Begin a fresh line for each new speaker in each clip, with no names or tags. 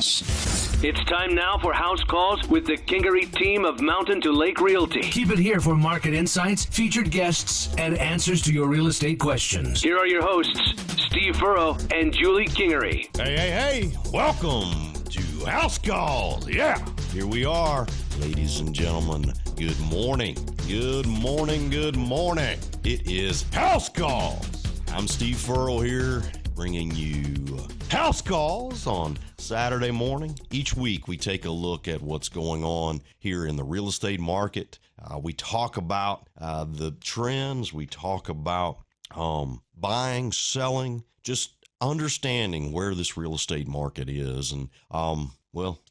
Calls.
It's time now for House Calls with the Kingery team of Mountain to Lake Realty.
Keep it here for market insights, featured guests, and answers to your real estate questions.
Here are your hosts, Steve Furrow and Julie Kingery.
Hey. Welcome to House Calls. Yeah, here we are. Ladies and gentlemen, good morning. Good morning. It is House Calls. I'm Steve Furrow here, bringing you House Calls on Saturday morning. Each week we take a look at what's going on here in the real estate market. We talk about the trends. We talk about buying, selling, just understanding where this real estate market is. And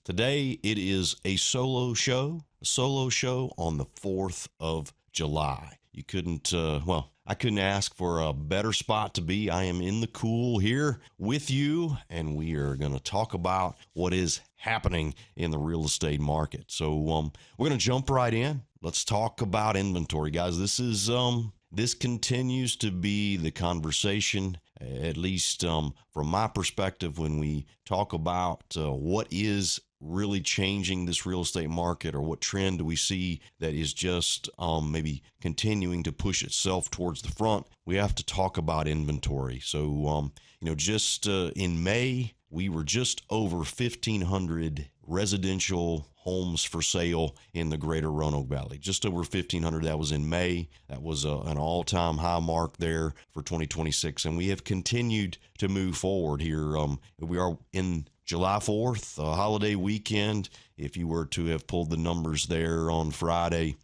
today it is a solo show on the 4th of July. You couldn't, I couldn't ask for a better spot to be. I am in the cool here with you, and we are going to talk about what is happening in the real estate market. So we're going to jump right in. Let's talk about inventory, guys. This continues to be the conversation, at least from my perspective, when we talk about what is really changing this real estate market, or what trend do we see that is just maybe continuing to push itself towards the front. We have to talk about inventory. So, just in May, we were just over 1,500 residential homes for sale in the greater Roanoke Valley. Just over 1,500. That was in May. That was an all-time high mark there for 2026. And we have continued to move forward here. We are in July 4th, holiday weekend. If you were to have pulled the numbers there on Friday,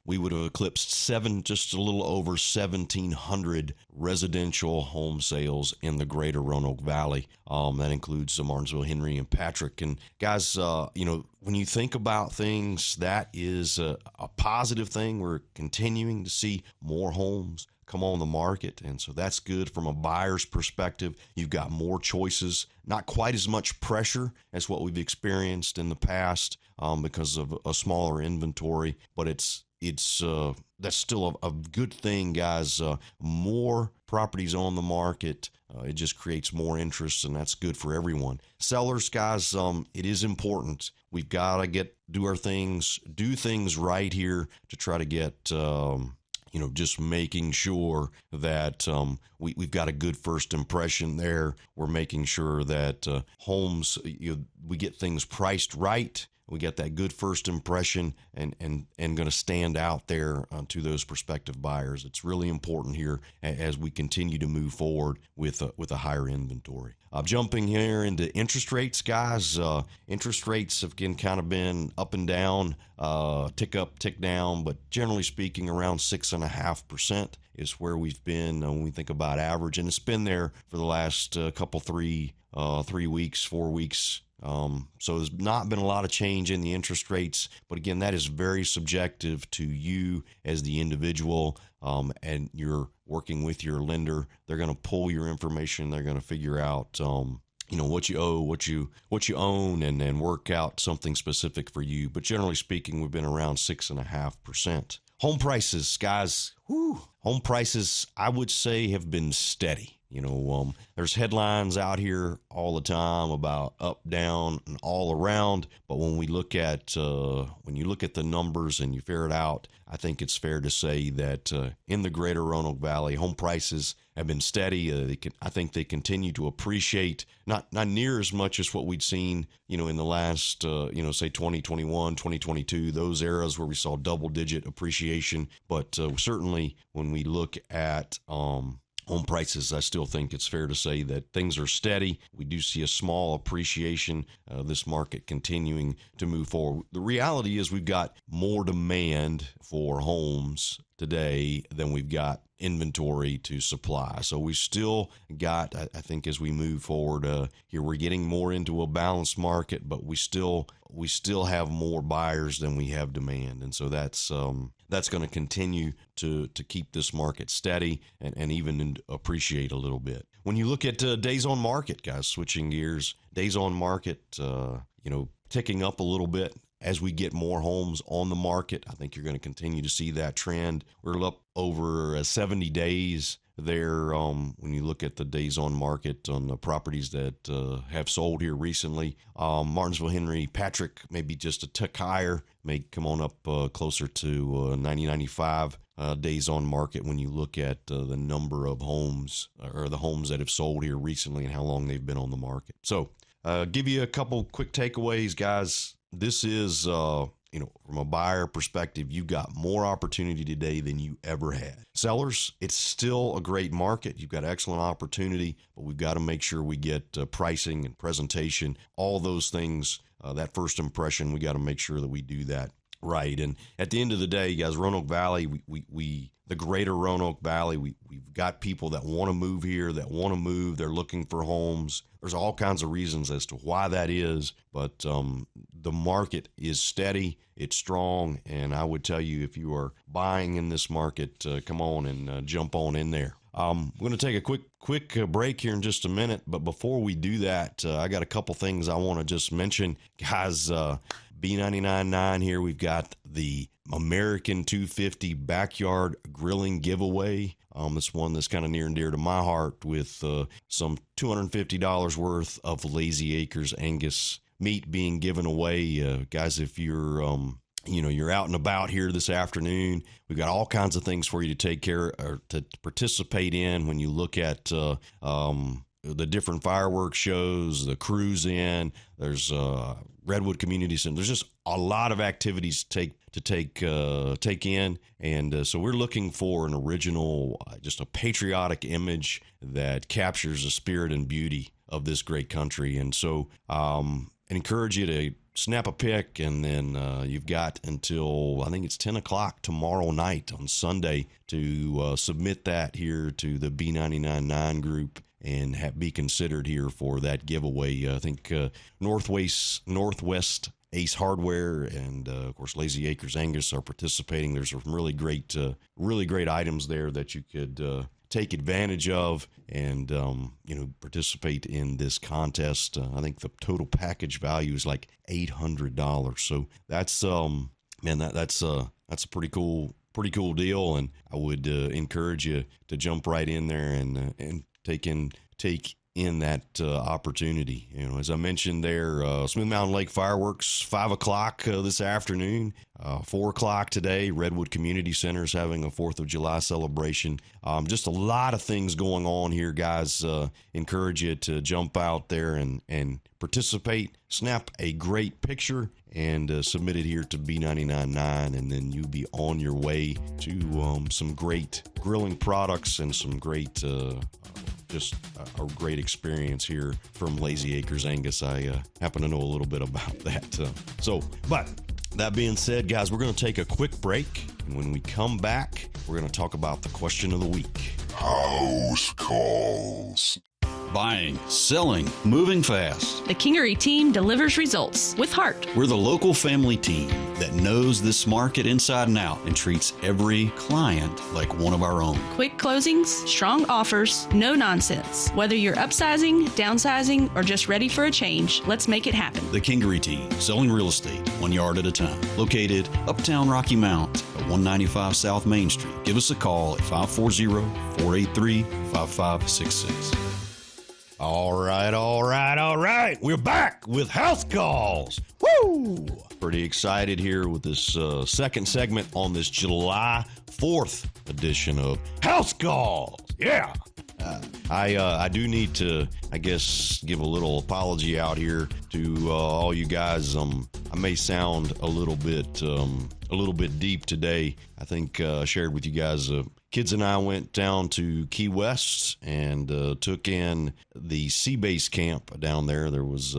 we would have eclipsed just a little over 1,700 residential home sales in the greater Roanoke Valley. That includes Martinsville, Henry, and Patrick. And guys, when you think about things, that is a positive thing. We're continuing to see more homes come on the market, and so that's good from a buyer's perspective. You've got more choices, not quite as much pressure as what we've experienced in the past because of a smaller inventory, but that's still a good thing, guys. More properties on the market, it just creates more interest, and that's good for everyone. Sellers, guys, it is important. We've got to do things right here to try to get just making sure that we've got a good first impression there. We're making sure that homes, we get things priced right. We get that good first impression and going to stand out there to those prospective buyers. It's really important here as we continue to move forward with a higher inventory. Jumping here into interest rates, guys. Interest rates have kind of been up and down, tick up, tick down, but generally speaking, around 6.5% is where we've been when we think about average, and it's been there for the last 3 weeks, 4 weeks. So there's not been a lot of change in the interest rates, but again, that is very subjective to you as the individual, and you're working with your lender. They're going to pull your information. They're going to figure out, what you owe, what you own, and then work out something specific for you. But generally speaking, we've been around 6.5%. Home prices, guys, home prices, I would say, have been steady. There's headlines out here all the time about up, down, and all around. But when you look at the numbers and you figure it out, I think it's fair to say that in the greater Roanoke Valley, home prices have been steady. I think they continue to appreciate, not near as much as what we'd seen, in the last, say 2021, 2022, those eras where we saw double-digit appreciation. But certainly when we look at home prices, I still think it's fair to say that things are steady. We do see a small appreciation of this market continuing to move forward. The reality is we've got more demand for homes today than we've got inventory to supply. So we still got, I think, as we move forward here, we're getting more into a balanced market, but we still have more buyers than we have demand. And so that's going to continue to keep this market steady and even appreciate a little bit. When you look at days on market, guys, switching gears, days on market, ticking up a little bit. As we get more homes on the market, I think you're going to continue to see that trend. We're up over 70 days there when you look at the days on market on the properties that have sold here recently. Martinsville, Henry, Patrick, maybe just a tick higher, may come on up closer to 95 days on market when you look at the number of homes or the homes that have sold here recently and how long they've been on the market. So give you a couple quick takeaways, guys. This is, from a buyer perspective, you've got more opportunity today than you ever had. Sellers, it's still a great market. You've got excellent opportunity, but we've got to make sure we get pricing and presentation, all those things, that first impression, we got to make sure that we do that right. And at the end of the day, guys, Roanoke Valley, we the greater Roanoke Valley, we've got people that want to move here, that want to move. They're looking for homes. There's all kinds of reasons as to why that is, but the market is steady, it's strong, and I would tell you if you are buying in this market, come on and jump on in there. I'm going to take a quick break here in just a minute, but before we do that, I got a couple things I want to just mention. Guys, B99.9 here, we've got the American 250 Backyard Grilling Giveaway. This one that's kind of near and dear to my heart with some $250 worth of Lazy Acres Angus meat being given away. Guys, if you're you're out and about here this afternoon, we've got all kinds of things for you to take care or to participate in when you look at the different fireworks shows, the cruise in. There's Redwood Community Center. There's just a lot of activities to take in, and so we're looking for an original, just a patriotic image that captures the spirit and beauty of this great country. And so I encourage you to snap a pic, and then you've got until, I think it's 10 o'clock tomorrow night on Sunday to submit that here to the B99.9 group and be considered here for that giveaway. I think Northwest Ace Hardware and, of course, Lazy Acres Angus are participating. There's some really great items there that you could take advantage of and, participate in this contest. I think the total package value is like $800. So that's, that's a pretty cool deal. And I would encourage you to jump right in there and take in that opportunity. As I mentioned there, Smooth Mountain Lake fireworks, 5 o'clock this afternoon, 4 o'clock today. Redwood Community Center is having a 4th of July celebration. Just a lot of things going on here, guys. Encourage you to jump out there and participate, snap a great picture, and submit it here to B99.9, and then you'll be on your way to some great grilling products and some great just a great experience here from Lazy Acres Angus. I happen to know a little bit about that. But that being said, guys, we're going to take a quick break. And when we come back, we're going to talk about the question of the week.
House calls.
Buying, selling, moving fast.
The Kingery team delivers results with heart.
We're the local family team that knows this market inside and out and treats every client like one of our own.
Quick closings, strong offers, no nonsense. Whether you're upsizing, downsizing, or just ready for a change, let's make it happen.
The Kingery team, selling real estate 1 yard at a time. Located uptown Rocky Mount at 195 South Main Street. Give us a call at 540-483-5566.
All right. We're back with House Calls. Woo! Pretty excited here with this second segment on this July 4th edition of House Calls. Yeah. I do need to, I guess, give a little apology out here to all you guys. I may sound a little bit deep today. I think I shared with you guys. Kids and I went down to Key West and took in the Sea Base camp down there. There was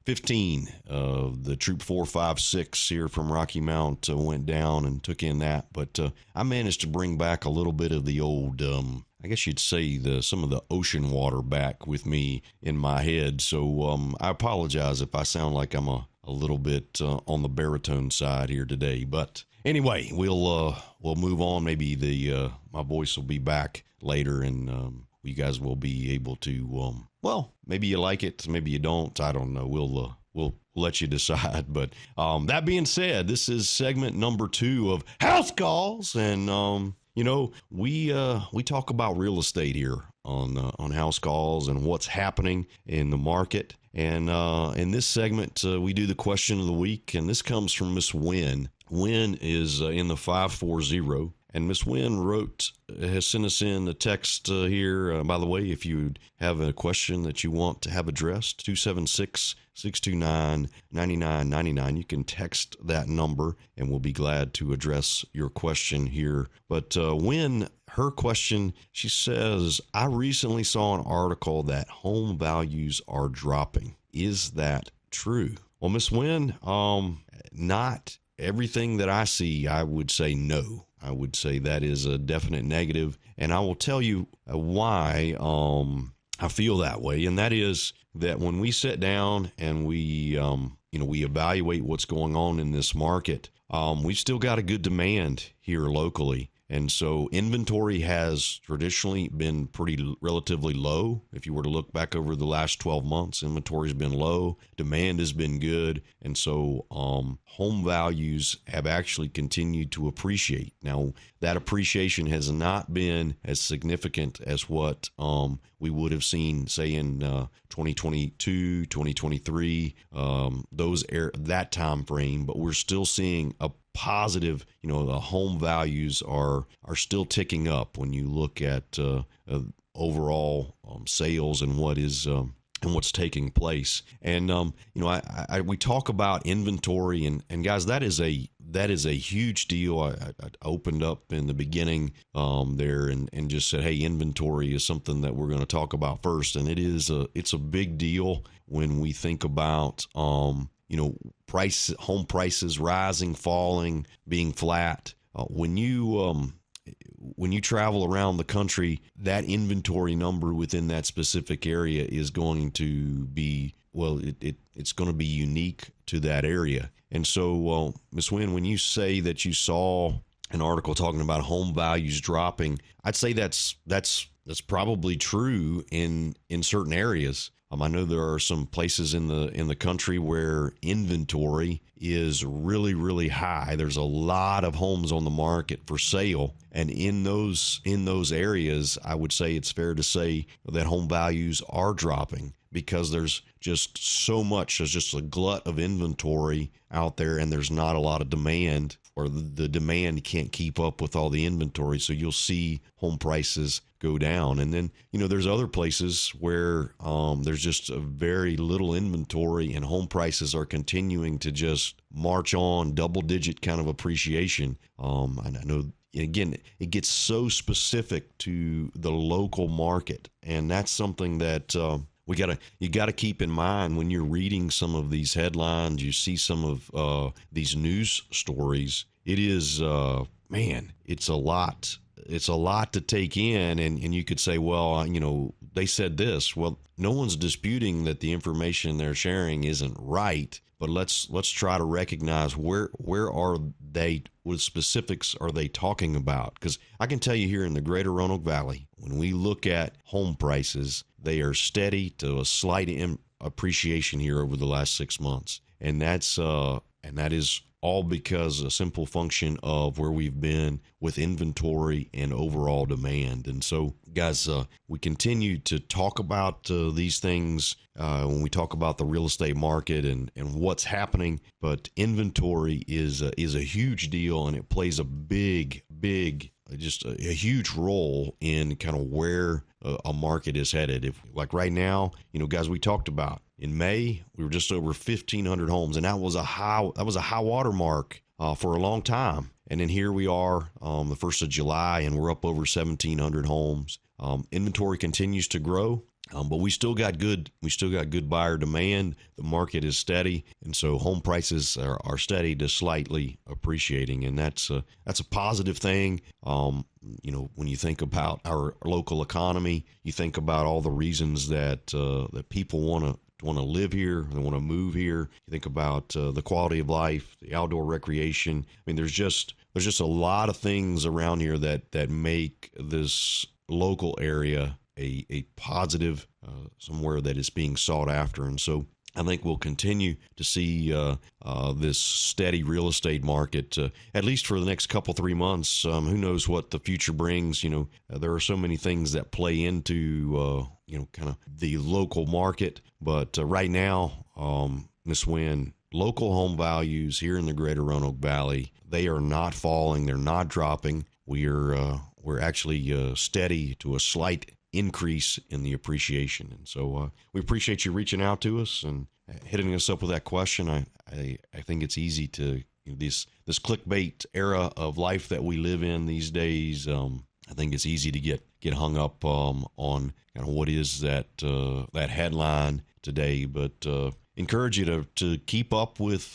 15 of the Troop 456 here from Rocky Mount went down and took in that. But I managed to bring back a little bit of the old, I guess you'd say some of the ocean water back with me in my head. So I apologize if I sound like I'm a little bit on the baritone side here today. But anyway, we'll move on. Maybe my voice will be back later, and you guys will be able to. Maybe you like it, maybe you don't. I don't know. We'll let you decide. But that being said, this is segment number 2 of House Calls, and we talk about real estate here on House Calls and what's happening in the market. And in this segment, we do the question of the week, and this comes from Miss Wynn. Wynn is in the 540. And Miss Wynn has sent us in a text here. By the way, if you have a question that you want to have addressed, 276-629-9999. You can text that number, and we'll be glad to address your question here. But Wynn, her question, she says, I recently saw an article that home values are dropping. Is that true? Well, Miss Wynn, not everything that I see, I would say no. I would say that is a definite negative, and I will tell you why I feel that way, and that is that when we sit down and we evaluate what's going on in this market, we've still got a good demand here locally. And so inventory has traditionally been relatively low. If you were to look back over the last 12 months, inventory has been low, demand has been good, and so home values have actually continued to appreciate. Now, that appreciation has not been as significant as what we would have seen, say, in 2022, 2023, that time frame, but we're still seeing a positive, the home values are still ticking up when you look at overall sales and what's taking place. And we talk about inventory, and guys, that is a huge deal. I opened up in the beginning there and just said, hey, inventory is something that we're going to talk about first, and it's a big deal when we think about home prices rising, falling, being flat. When you travel around the country, that inventory number within that specific area is going to be, it's going to be unique to that area. And so, Ms. Wynn, when you say that you saw an article talking about home values dropping, I'd say that's probably true in certain areas. I know there are some places in the country where inventory is really, really high. There's a lot of homes on the market for sale, and in those areas, I would say it's fair to say that home values are dropping because there's just so much. There's just a glut of inventory out there, and there's not a lot of demand, or the demand can't keep up with all the inventory. So you'll see home prices go down. And then, there's other places where there's just a very little inventory and home prices are continuing to just march on, double-digit kind of appreciation. And I know, again, it gets so specific to the local market, and that's something that you got to keep in mind when you're reading some of these headlines. You see some of these news stories. It is, it's a lot. It's a lot to take in, and you could say, well, they said this. Well, no one's disputing that the information they're sharing isn't right, but let's try to recognize where are they, what specifics are they talking about? Because I can tell you here in the greater Roanoke Valley, when we look at home prices, they are steady to a slight appreciation here over the last 6 months, and that is all because a simple function of where we've been with inventory and overall demand. And so, guys, we continue to talk about these things when we talk about the real estate market and what's happening. But inventory is a huge deal, and it plays a big, just a huge role in kind of where a market is headed. If, like right now, guys, we talked about in May, we were just over 1,500 homes, and that was a high water mark for a long time. And then here we are, the 1st of July, and we're up over 1,700 homes. Inventory continues to grow, but we still got good buyer demand. The market is steady, and so home prices are steady to slightly appreciating, and that's a positive thing. When you think about our local economy, you think about all the reasons that people want to live here, they want to move here. You think about the quality of life, the outdoor recreation. I mean, there's just a lot of things around here that make this local area a positive, somewhere that is being sought after. And so I think we'll continue to see this steady real estate market, at least for the next couple, 3 months. Who knows what the future brings? There are so many things that play into, kind of the local market. But right now, Ms. Wynn, local home values here in the greater Roanoke Valley, they are not falling. They're not dropping. We're actually steady to a slight increase in the appreciation. And so we appreciate you reaching out to us and hitting us up with that question. I think it's easy to, this clickbait era of life that we live in these days. I think it's easy to get hung up on kind of what is that headline today. But encourage you to keep up with,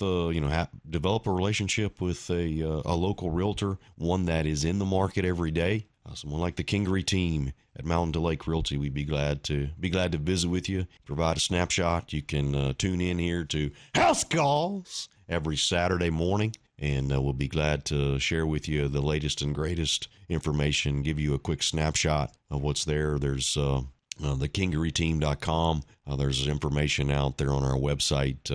develop a relationship with a local realtor, one that is in the market every day. Someone like the Kingery team at Mountain to Lake Realty, we'd be glad to visit with you, provide a snapshot. You can tune in here to House Calls every Saturday morning, and we'll be glad to share with you the latest and greatest information, give you a quick snapshot of what's there. There's the Kingeryteam.com. There's information out there on our website.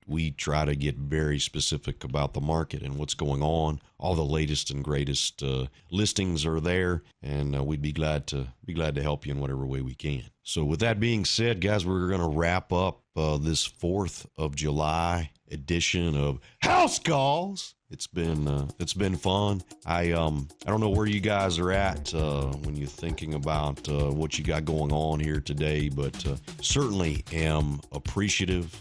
We try to get very specific about the market and what's going on. All the latest and greatest listings are there, and we'd be glad to help you in whatever way we can. So with that being said, guys, we're going to wrap up this 4th of July edition of House Calls. It's been fun. I don't know where you guys are at when you're thinking about what you got going on here today, but certainly am appreciative.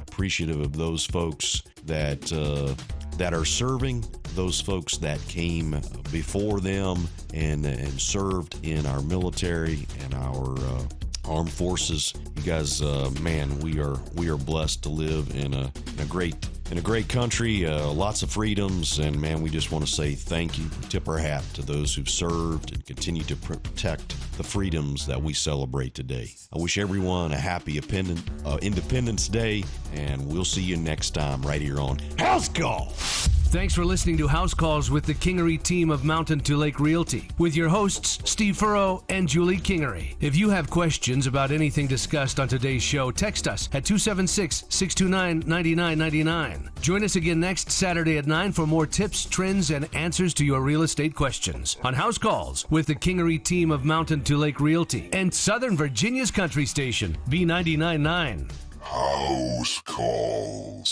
Appreciative of those folks that are serving, those folks that came before them and served in our military and our armed forces. You guys, man, we are blessed to live in a great country, lots of freedoms, and man, we just want to say thank you. Tip our hat to those who've served and continue to protect the freedoms that we celebrate today. I wish everyone a happy Independence Day, and we'll see you next time right here on House Call.
Thanks for listening to House Calls with the Kingery team of Mountain to Lake Realty, with your hosts, Steve Furrow and Julie Kingery. If you have questions about anything discussed on today's show, text us at 276-629-9999. Join us again next Saturday at 9 for more tips, trends, and answers to your real estate questions on House Calls with the Kingery team of Mountain to Lake Realty and Southern Virginia's country station, B99.9.
House Calls.